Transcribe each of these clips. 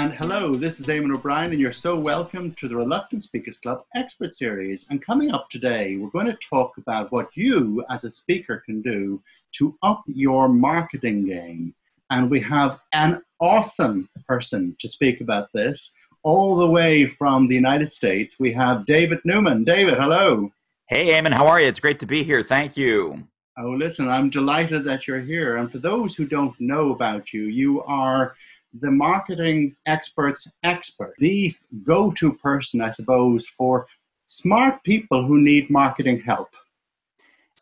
And hello, this is Eamonn O'Brien, and you're so welcome to the Reluctant Speakers Club Expert Series. And coming up today, we're going to talk about what you as a speaker can do to up your marketing game. And we have an awesome person to speak about this, all the way from the United States. We have David Newman. David, hello. Hey, Eamon, how are you? It's great to be here. Thank you. Oh, listen, I'm delighted that you're here. And for those who don't know about you, you are the marketing expert's expert, the go-to person, I suppose, for smart people who need marketing help.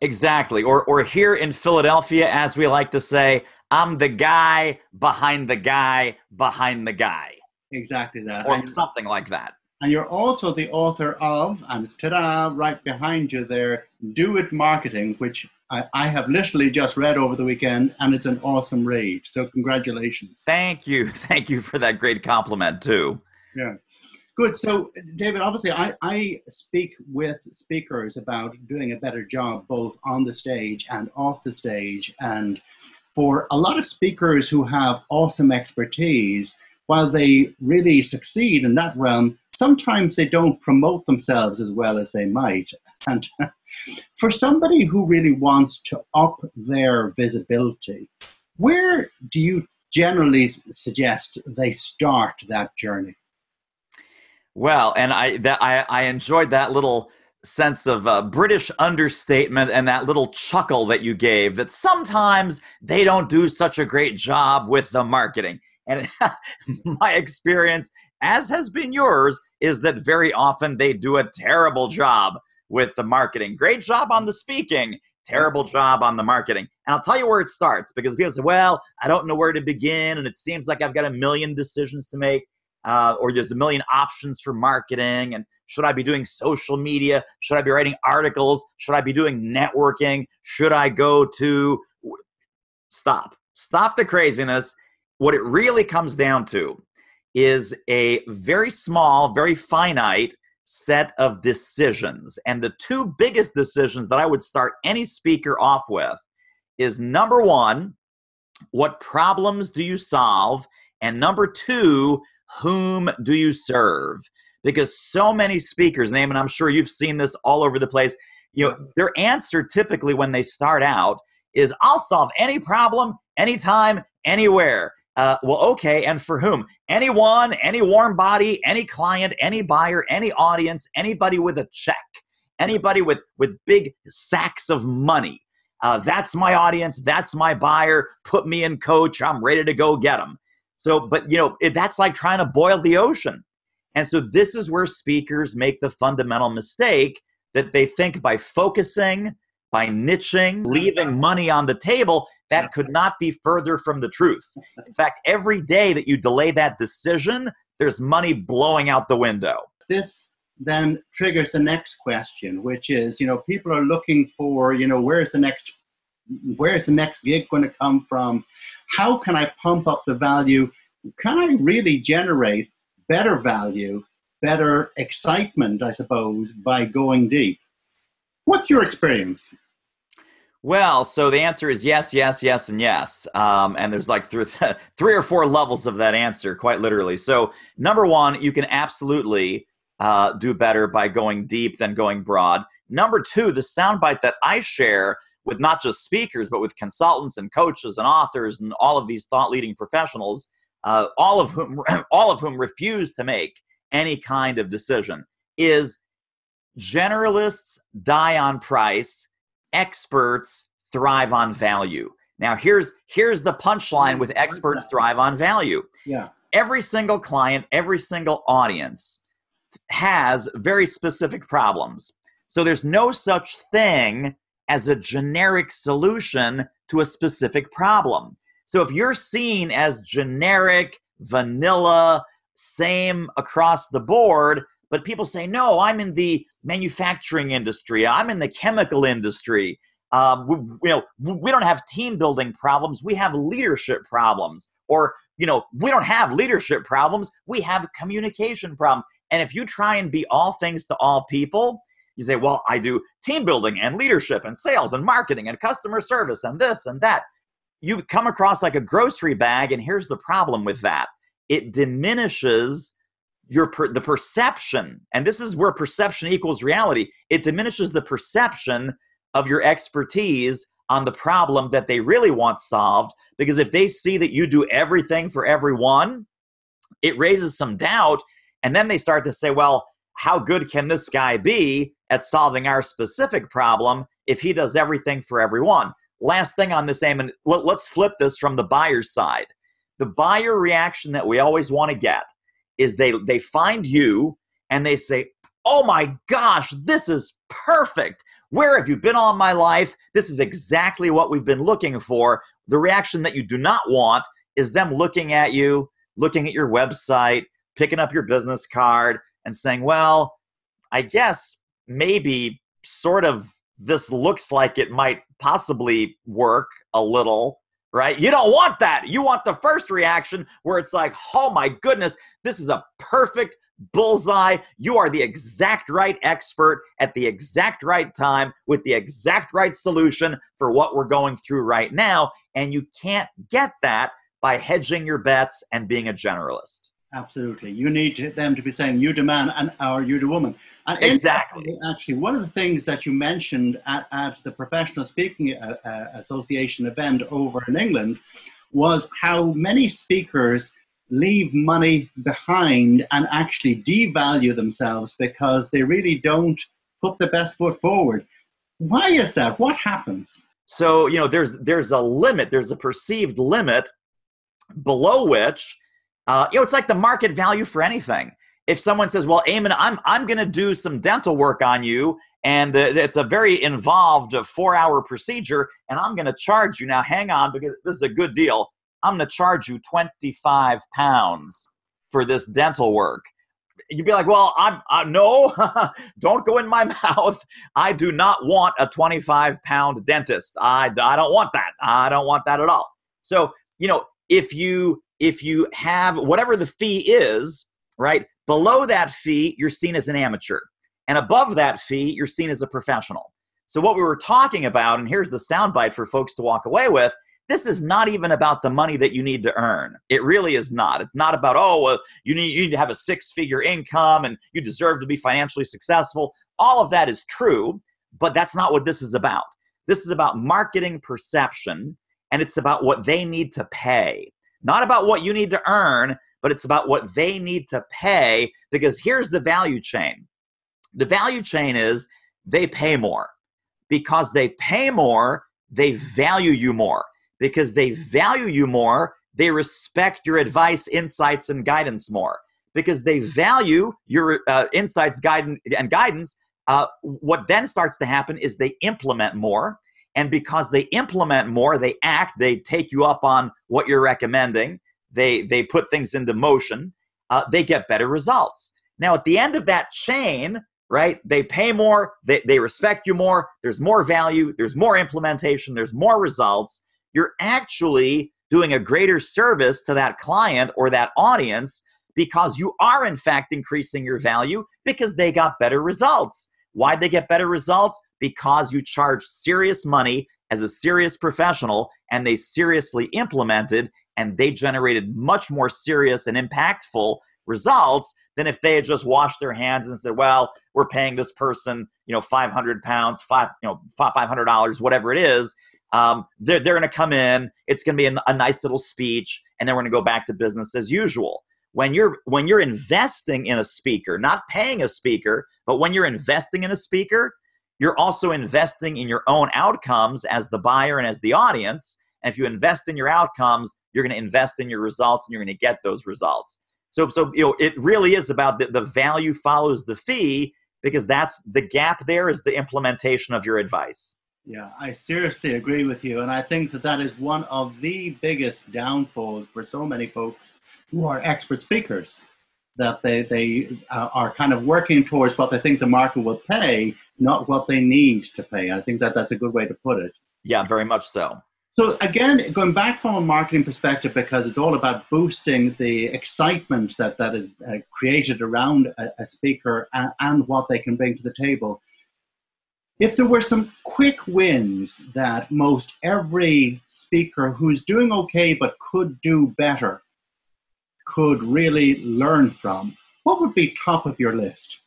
Exactly. Or here in Philadelphia, as we like to say, I'm the guy behind the guy behind the guy. Exactly that. Or something like that. And you're also the author of, and it's ta-da, right behind you there, Do It Marketing, which I have literally just read over the weekend, and it's an awesome read. So congratulations. Thank you. Thank you for that great compliment, too. Yeah. Good. So, David, obviously, I speak with speakers about doing a better job both on the stage and off the stage. And for a lot of speakers who have awesome expertise, while they really succeed in that realm, sometimes they don't promote themselves as well as they might. And for somebody who really wants to up their visibility, where do you generally suggest they start that journey? Well, and I enjoyed that little sense of British understatement and that little chuckle that you gave, that sometimes they don't do such a great job with the marketing. And my experience, as has been yours, is that very often they do a terrible job with the marketing. Great job on the speaking, terrible job on the marketing. And I'll tell you where it starts, because people say, well, I don't know where to begin, and it seems like I've got a million decisions to make, or there's a million options for marketing, and should I be doing social media? Should I be writing articles? Should I be doing networking? Should I go to... Stop the craziness. What it really comes down to is a very small, very finite set of decisions. And the two biggest decisions that I would start any speaker off with is, number one, what problems do you solve? And number two, whom do you serve? Because so many speakers, and I'm sure you've seen this all over the place, their answer typically when they start out is, I'll solve any problem, anytime, anywhere. Well, okay, and for whom? Anyone, any warm body, any client, any buyer, any audience, anybody with a check, anybody with big sacks of money. That's my audience, that's my buyer, put me in, coach, I'm ready to go get them. So, but that's like trying to boil the ocean. And so this is where speakers make the fundamental mistake that they think by focusing, by niching, leaving money on the table, that could not be further from the truth. In fact, every day that you delay that decision, there's money blowing out the window. This then triggers the next question, which is, people are looking for, where's the next gig going to come from? How can I pump up the value? Can I really generate better value, better excitement, I suppose, by going deep? What's your experience? Well, so the answer is yes, yes, yes, and yes. And there's like three or four levels of that answer, quite literally. So number one, you can absolutely do better by going deep than going broad. Number two, the soundbite that I share with not just speakers, but with consultants and coaches and authors and all of these thought-leading professionals, all of whom refuse to make any kind of decision, is generalists die on price, experts thrive on value. Now, here's the punchline with experts thrive on value. Yeah. Every single client, every single audience has very specific problems. So there's no such thing as a generic solution to a specific problem. So if you're seen as generic, vanilla, same across the board, but people say, no, I'm in the manufacturing industry, I'm in the chemical industry, we don't have team building problems, we have leadership problems. Or, we don't have leadership problems, we have communication problems. And if you try and be all things to all people, you say, well, I do team building and leadership and sales and marketing and customer service and this and that. You come across like a grocery bag, and here's the problem with that. it diminishes the perception. And this is where perception equals reality. It diminishes the perception of your expertise on the problem that they really want solved. Because if they see that you do everything for everyone, it raises some doubt. And then they start to say, well, how good can this guy be at solving our specific problem if he does everything for everyone? Last thing on this, Eamonn, let's flip this from the buyer's side. The buyer reaction that we always want to get is they find you and they say, oh my gosh, this is perfect. Where have you been all my life? This is exactly what we've been looking for. The reaction that you do not want is them looking at you, looking at your website, picking up your business card and saying, well, I guess maybe sort of this looks like it might possibly work a little, right? You don't want that. You want the first reaction where it's like, oh my goodness, this is a perfect bullseye. You are the exact right expert at the exact right time with the exact right solution for what we're going through right now. And you can't get that by hedging your bets and being a generalist. Absolutely. You need them to be saying, you the man or you the woman. And exactly. Actually, one of the things that you mentioned at the Professional Speaking Association event over in England was how many speakers leave money behind and actually devalue themselves because they really don't put the best foot forward. Why is that? What happens? So, there's a limit. There's a perceived limit below which it's like the market value for anything. If someone says, well, Eamonn, I'm going to do some dental work on you, and it's a very involved 4-hour procedure, and I'm going to charge you. Now, hang on, because this is a good deal. I'm going to charge you £25 for this dental work. You'd be like, well, no, don't go in my mouth. I do not want a 25-pound dentist. I don't want that. I don't want that at all. So, if you have whatever the fee is, right, below that fee, you're seen as an amateur. And above that fee, you're seen as a professional. So what we were talking about, and here's the soundbite for folks to walk away with, this is not even about the money that you need to earn. It really is not. It's not about, you need to have a 6-figure income and you deserve to be financially successful. All of that is true, but that's not what this is about. This is about marketing perception, and it's about what they need to pay. Not about what you need to earn, but it's about what they need to pay, because here's the value chain. The value chain is they pay more. Because they pay more, they value you more. Because they value you more, they respect your advice, insights, and guidance more. Because they value your insights, and guidance, what then starts to happen is they implement more. And because they implement more, they act, they take you up on what you're recommending, they put things into motion, they get better results. Now, at the end of that chain, right, they pay more, they respect you more, there's more value, there's more implementation, there's more results. You're actually doing a greater service to that client or that audience because you are, in fact, increasing your value because they got better results. Why'd they get better results? Because you charged serious money as a serious professional, and they seriously implemented, and they generated much more serious and impactful results than if they had just washed their hands and said, well, we're paying this person, £500, $500, whatever it is. They're going to come in, it's going to be a nice little speech, and then we're going to go back to business as usual. When you're investing in a speaker, not paying a speaker, but when you're investing in a speaker, you're also investing in your own outcomes as the buyer and as the audience. And if you invest in your outcomes, you're going to invest in your results, and you're going to get those results. So it really is about the value follows the fee, because that's the gap. There is the implementation of your advice. Yeah, I seriously agree with you. And I think that is one of the biggest downfalls for so many folks who are expert speakers, that they are kind of working towards what they think the market will pay, not what they need to pay. I think that's a good way to put it. Yeah, very much so. So again, going back from a marketing perspective, because it's all about boosting the excitement that is created around a speaker and what they can bring to the table. If there were some quick wins that most every speaker who's doing okay but could do better could really learn from, what would be top of your list?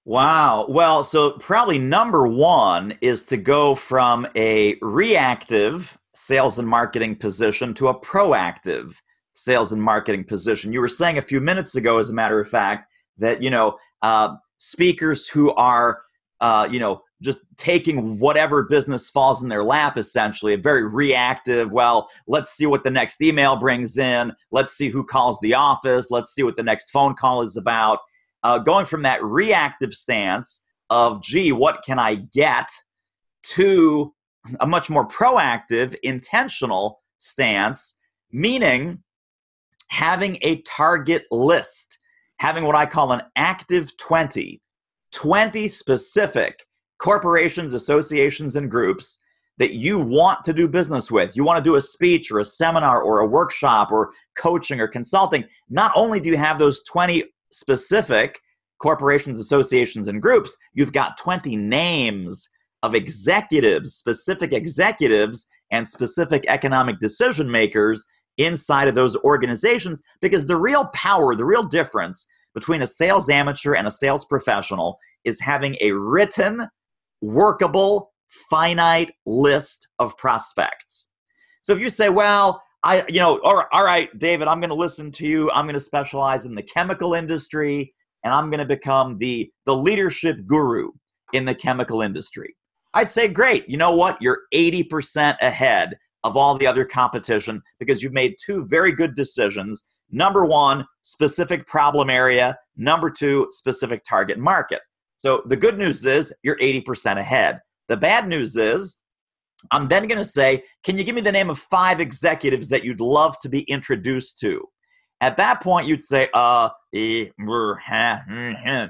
Wow. Well, so probably number one is to go from a reactive sales and marketing position to a proactive sales and marketing position. You were saying a few minutes ago, as a matter of fact, that, speakers who are, just taking whatever business falls in their lap, essentially, a very reactive, well, let's see what the next email brings in. Let's see who calls the office. Let's see what the next phone call is about. Going from that reactive stance of, gee, what can I get, to a much more proactive, intentional stance, meaning having a target list, having what I call an active 20 specific corporations, associations, and groups that you want to do business with. You want to do a speech or a seminar or a workshop or coaching or consulting. Not only do you have those 20 specific corporations, associations, and groups, you've got 20 names of executives, specific executives, and specific economic decision makers inside of those organizations, because the real power, the real difference between a sales amateur and a sales professional is having a written, workable, finite list of prospects. So if you say, well, all right, David, I'm going to listen to you. I'm going to specialize in the chemical industry, and I'm going to become the leadership guru in the chemical industry. I'd say, great. You know what? You're 80% ahead of all the other competition because you've made two very good decisions. Number one, specific problem area. Number two, specific target market. So the good news is you're 80% ahead. The bad news is I'm then going to say, can you give me the name of 5 executives that you'd love to be introduced to? At that point, you'd say, don't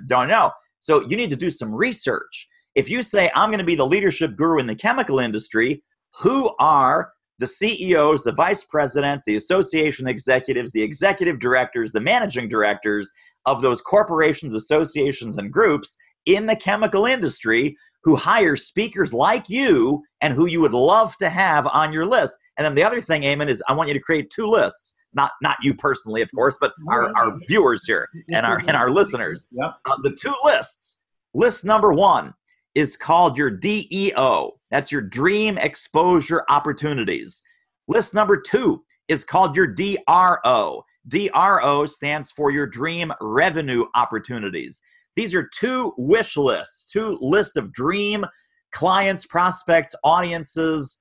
know. So you need to do some research. If you say, I'm going to be the leadership guru in the chemical industry, who are the CEOs, the vice presidents, the association executives, the executive directors, the managing directors of those corporations, associations, and groups in the chemical industry who hire speakers like you and who you would love to have on your list? And then the other thing, Eamonn, is I want you to create 2 lists. Not you personally, of course, but our viewers here and our listeners. Yep. The 2 lists. List number 1 is called your DEO. That's your Dream Exposure Opportunities. List number 2 is called your DRO. DRO stands for your Dream Revenue Opportunities. These are 2 wish lists, 2 lists of dream clients, prospects, audiences,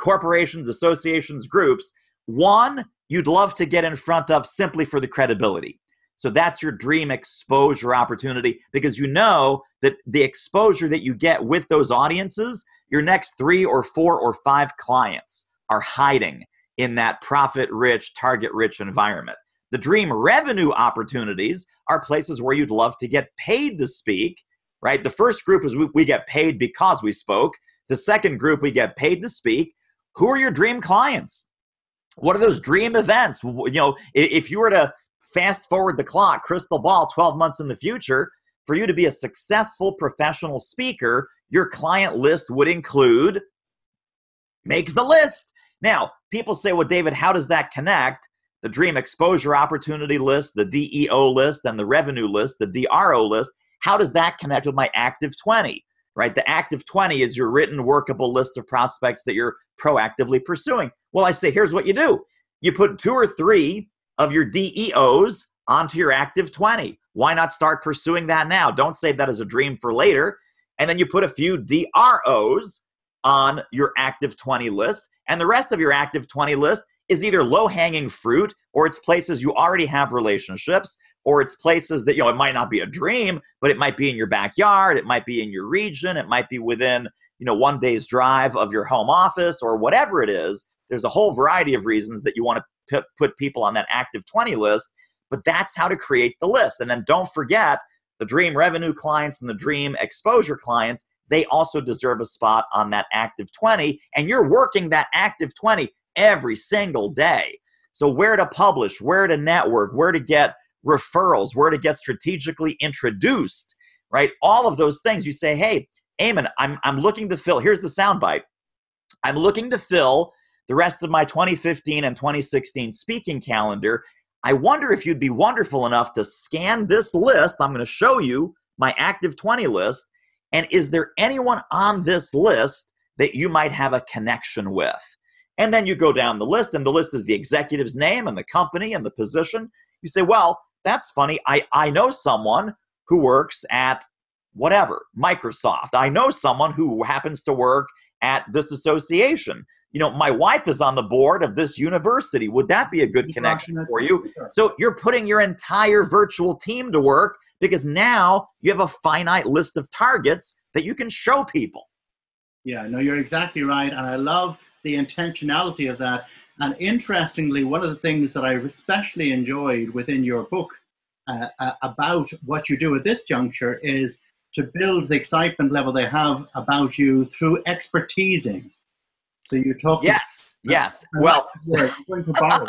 corporations, associations, groups. 1 you'd love to get in front of simply for the credibility. So that's your dream exposure opportunity, because you know that the exposure that you get with those audiences, your next 3 or 4 or 5 clients are hiding in that profit-rich, target-rich environment. The dream revenue opportunities are places where you'd love to get paid to speak, right? The first group is we get paid because we spoke. The second group, we get paid to speak. Who are your dream clients? What are those dream events? If you were to fast forward the clock, crystal ball, 12 months in the future, for you to be a successful professional speaker, your client list would include, make the list. Now, people say, well, David, how does that connect? The Dream Exposure Opportunity list, the DEO list, and the revenue list, the DRO list. How does that connect with my active 20, right? The active 20 is your written, workable list of prospects that you're proactively pursuing. Well, I say, here's what you do. You put 2 or 3 of your DEOs onto your active 20. Why not start pursuing that now? Don't save that as a dream for later. And then you put a few DROs on your active 20 list. And the rest of your active 20 list is either low-hanging fruit, or it's places you already have relationships, or it's places that, it might not be a dream, but it might be in your backyard, it might be in your region, it might be within, 1 day's drive of your home office, or whatever it is. There's a whole variety of reasons that you want to put people on that active 20 list, but that's how to create the list. And then don't forget the dream revenue clients and the dream exposure clients. They also deserve a spot on that active 20, and you're working that active 20 every single day. So where to publish, where to network, where to get referrals, where to get strategically introduced, right? All of those things. You say, hey, Eamonn, I'm looking to fill, here's the soundbite. I'm looking to fill the rest of my 2015 and 2016 speaking calendar, I wonder if you'd be wonderful enough to scan this list. I'm going to show you my active 20 list. And is there anyone on this list that you might have a connection with? And then you go down the list, and the list is the executive's name and the company and the position. You say, well, that's funny. I know someone who works at whatever, Microsoft. I know someone who happens to work at this association. My wife is on the board of this university. Would that be a good connection for you? So you're putting your entire virtual team to work because now you have a finite list of targets that you can show people. Yeah, no, you're exactly right. And I love the intentionality of that. And interestingly, one of the things that I've especially enjoyed within your book about what you do at this juncture is to build the excitement level they have about you through expertising. So you talked. Yes. Well, I'm going to borrow.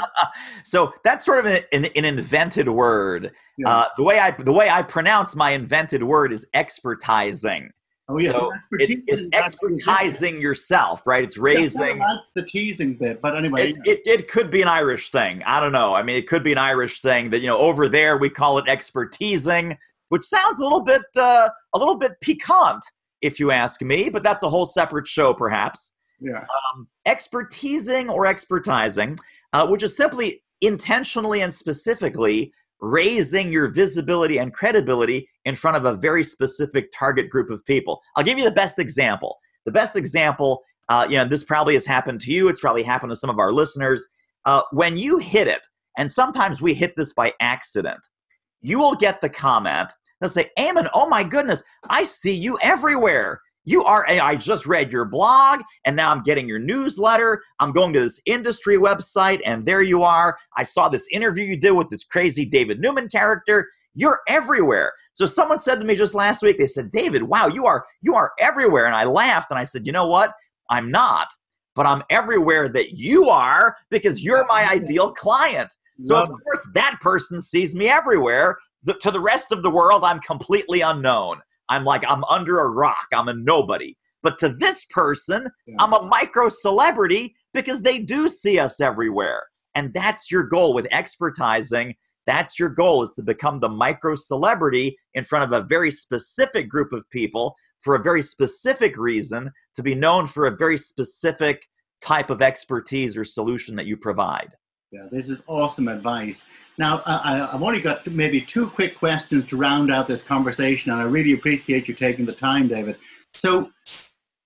So that's sort of an invented word. Yeah. The way I pronounce my invented word is expertising. Oh yes, so it's expertising yourself, right? It's raising. I like the teasing bit, but anyway, it could be an Irish thing. I don't know. I mean, it could be an Irish thing that over there we call it expertising, which sounds a little bit piquant, if you ask me. But that's a whole separate show, perhaps. Yeah. Expertising or expertising, which is simply intentionally and specifically raising your visibility and credibility in front of a very specific target group of people. I'll give you the best example. The best example, this probably has happened to you. It's probably happened to some of our listeners. When you hit it, and sometimes we hit this by accident, you will get the comment. They'll say, Eamonn, oh my goodness, I see you everywhere. I just read your blog, and now I'm getting your newsletter. I'm going to this industry website, and there you are. I saw this interview you did with this crazy David Newman character. You're everywhere. So someone said to me just last week, they said, David, wow, you are everywhere. And I laughed, and I said, you know what? I'm not, but I'm everywhere that you are because you're my ideal client. So of course, that person sees me everywhere. To the rest of the world, I'm completely unknown. I'm under a rock. I'm a nobody. But to this person, I'm a micro celebrity because they do see us everywhere. And that's your goal with expertising. That's your goal, is to become the micro celebrity in front of a very specific group of people for a very specific reason, to be known for a very specific type of expertise or solution that you provide. Yeah, this is awesome advice. Now, I've only got maybe two quick questions to round out this conversation, and I really appreciate you taking the time, David. So,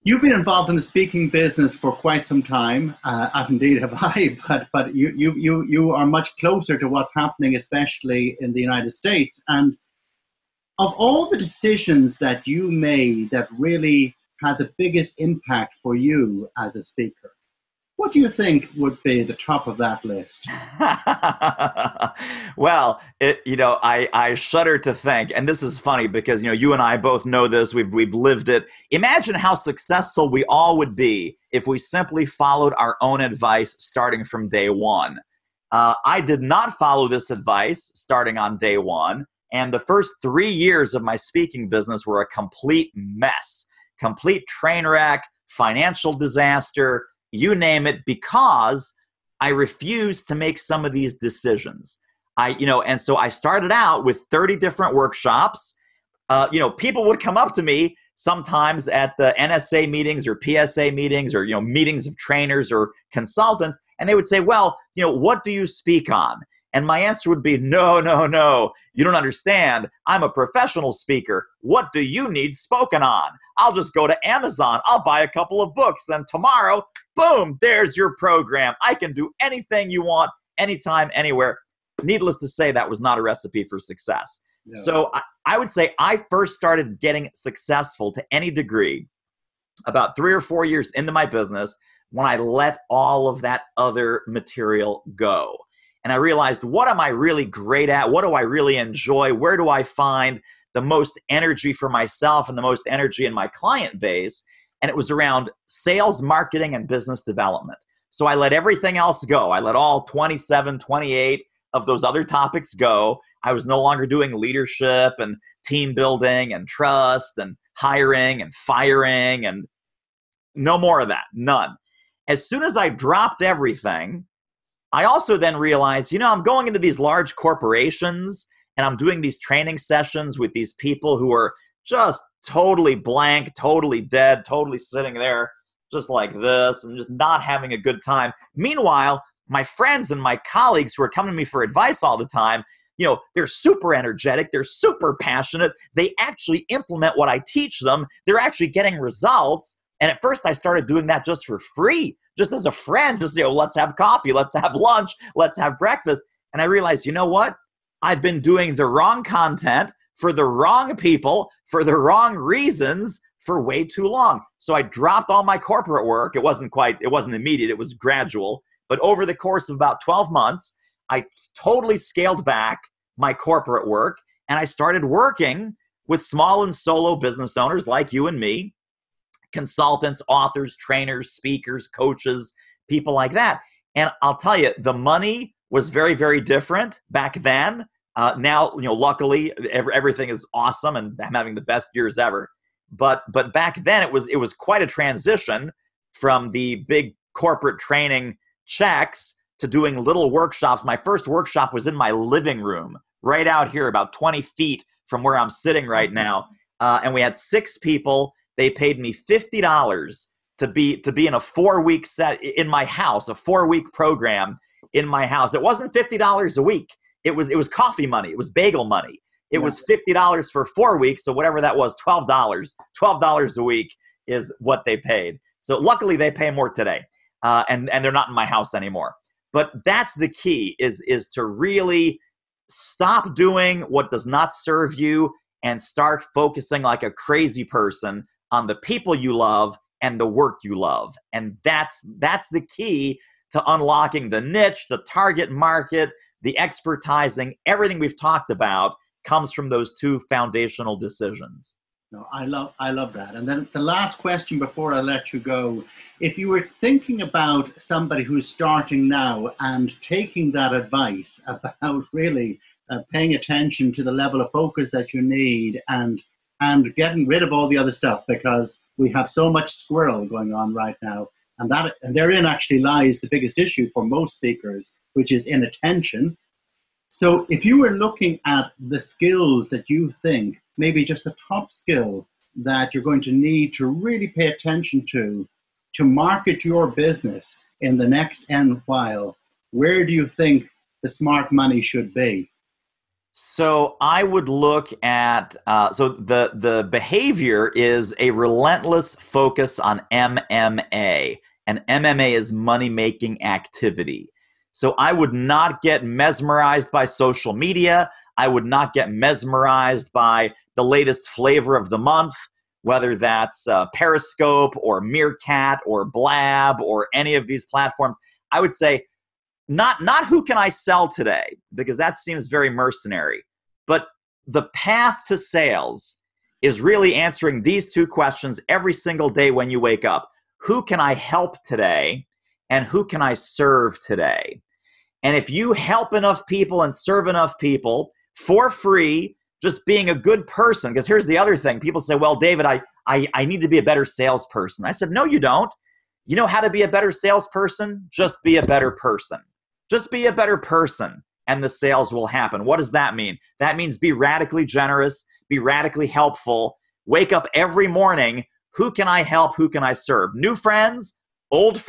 you've been involved in the speaking business for quite some time, as indeed have I. But you are much closer to what's happening, especially in the United States. And of all the decisions that you made that really had the biggest impact for you as a speaker, what do you think would be the top of that list? Well, I shudder to think, and this is funny because, you and I both know this, we've lived it. Imagine how successful we all would be if we simply followed our own advice starting from day one. I did not follow this advice starting on day one, and the first 3 years of my speaking business were a complete mess, complete train wreck, financial disaster, you name it, because I refused to make some of these decisions. And so I started out with 30 different workshops. People would come up to me sometimes at the NSA meetings or PSA meetings or, meetings of trainers or consultants, and they would say, well, what do you speak on? And my answer would be, no, you don't understand. I'm a professional speaker. What do you need spoken on? I'll just go to Amazon. I'll buy a couple of books. Then tomorrow, boom, there's your program. I can do anything you want, anytime, anywhere. Needless to say, that was not a recipe for success. No. So I would say I first started getting successful to any degree about 3 or 4 years into my business when I let all of that other material go. And I realized, what am I really great at? What do I really enjoy? Where do I find the most energy for myself and the most energy in my client base? And it was around sales, marketing, and business development. So I let everything else go. I let all 27, 28 of those other topics go. I was no longer doing leadership and team building and trust and hiring and firing, and no more of that, none. as soon as I dropped everything, I also then realized, I'm going into these large corporations and I'm doing these training sessions with these people who are just totally blank, totally dead, totally sitting there just like this and just not having a good time. Meanwhile, my friends and my colleagues who are coming to me for advice all the time, they're super energetic, they're super passionate, they actually implement what I teach them, they're actually getting results. And at first I started doing that just for free, just as a friend, just, let's have coffee, let's have lunch, let's have breakfast. And I realized, you know what? I've been doing the wrong content for the wrong people, for the wrong reasons for way too long. So I dropped all my corporate work. It wasn't immediate, it was gradual. But over the course of about 12 months, I totally scaled back my corporate work and I started working with small and solo business owners like you and me, consultants, authors, trainers, speakers, coaches, people like that. And I'll tell you, the money was very, very different back then. Now, luckily, everything is awesome and I'm having the best years ever. But back then, it was quite a transition from the big corporate training checks to doing little workshops. My first workshop was in my living room, right out here, about 20 feet from where I'm sitting right now. And we had 6 people. They paid me $50 to be in a 4-week set in my house, a 4-week program in my house. It wasn't $50 a week. It was coffee money. It was bagel money. It was $50 for 4 weeks. So whatever that was, $12 a week is what they paid. So luckily they pay more today. And they're not in my house anymore. But that's the key is to really stop doing what does not serve you and start focusing like a crazy person on the people you love and the work you love. And that's the key to unlocking the niche, the target market, the expertising. Everything we've talked about comes from those 2 foundational decisions. No, I love that. And then the last question before I let you go, if you were thinking about somebody who's starting now and taking that advice about really paying attention to the level of focus that you need and getting rid of all the other stuff, because we have so much squirrel going on right now, and therein actually lies the biggest issue for most speakers, which is inattention. So if you were looking at the skills that you think, maybe just the top skill that you're going to need to really pay attention to market your business in the next N while, where do you think the smart money should be? So I would look at, so the behavior is a relentless focus on MMA, and MMA is money-making activity. So I would not get mesmerized by social media. I would not get mesmerized by the latest flavor of the month, whether that's Periscope or Meerkat or Blab or any of these platforms. I would say not who can I sell today, because that seems very mercenary, but the path to sales is really answering these 2 questions every single day when you wake up. Who can I help today? And who can I serve today? And if you help enough people and serve enough people for free, just being a good person, because here's the other thing. People say, well, David, I need to be a better salesperson. I said, no, you don't. You know how to be a better salesperson? Just be a better person. Just be a better person and the sales will happen. What does that mean? That means be radically generous, be radically helpful, wake up every morning. Who can I help? Who can I serve? New friends, old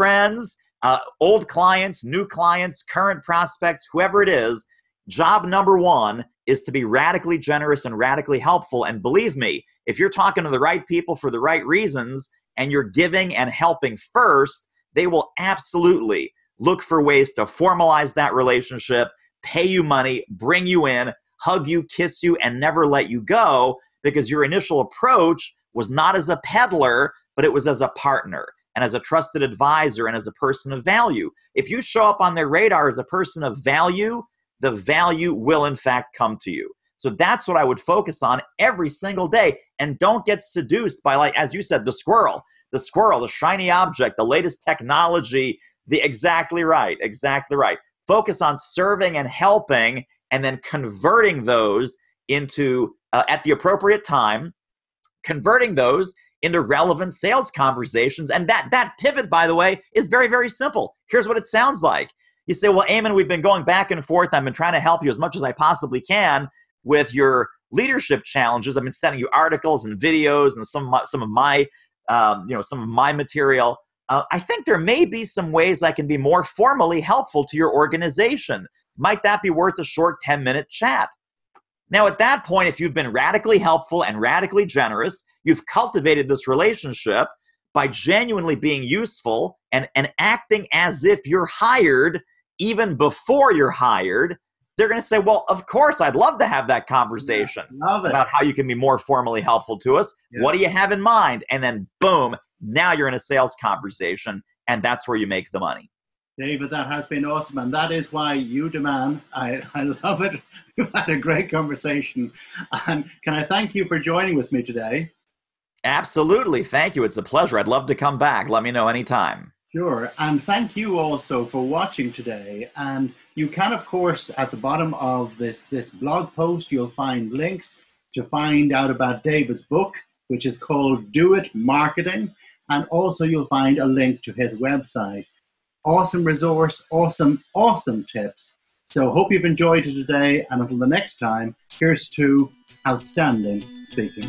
clients, new clients, current prospects, whoever it is. Job number 1 is to be radically generous and radically helpful. And believe me, if you're talking to the right people for the right reasons and you're giving and helping first, they will absolutely look for ways to formalize that relationship, pay you money, bring you in, hug you, kiss you, and never let you go, because your initial approach was not as a peddler, but it was as a partner and as a trusted advisor and as a person of value. If you show up on their radar as a person of value, the value will in fact come to you. So that's what I would focus on every single day. And don't get seduced by, like, as you said, the squirrel, the shiny object, the latest technology. Exactly right. Focus on serving and helping, and then converting those into, at the appropriate time, converting those into relevant sales conversations. And that pivot, by the way, is very, very simple. Here's what it sounds like. You say, well, Eamonn, we've been going back and forth. I've been trying to help you as much as I possibly can with your leadership challenges. I've been sending you articles and videos and some of my material. I think there may be some ways I can be more formally helpful to your organization. Might that be worth a short 10-minute chat? Now, at that point, if you've been radically helpful and radically generous, you've cultivated this relationship by genuinely being useful and acting as if you're hired even before you're hired. They're going to say, well, of course, I'd love to have that conversation about how you can be more formally helpful to us. Yeah. What do you have in mind? And then, boom, now you're in a sales conversation, and that's where you make the money. David, that has been awesome, and that is why you demand. I love it. We've had a great conversation. And can I thank you for joining with me today? Absolutely. Thank you. It's a pleasure. I'd love to come back. Let me know anytime. Sure. And thank you also for watching today. And you can, of course, at the bottom of this blog post, you'll find links to find out about David's book, which is called Do It Marketing. And also you'll find a link to his website. Awesome resource, awesome tips. So hope you've enjoyed it today. And until the next time, here's to outstanding speaking.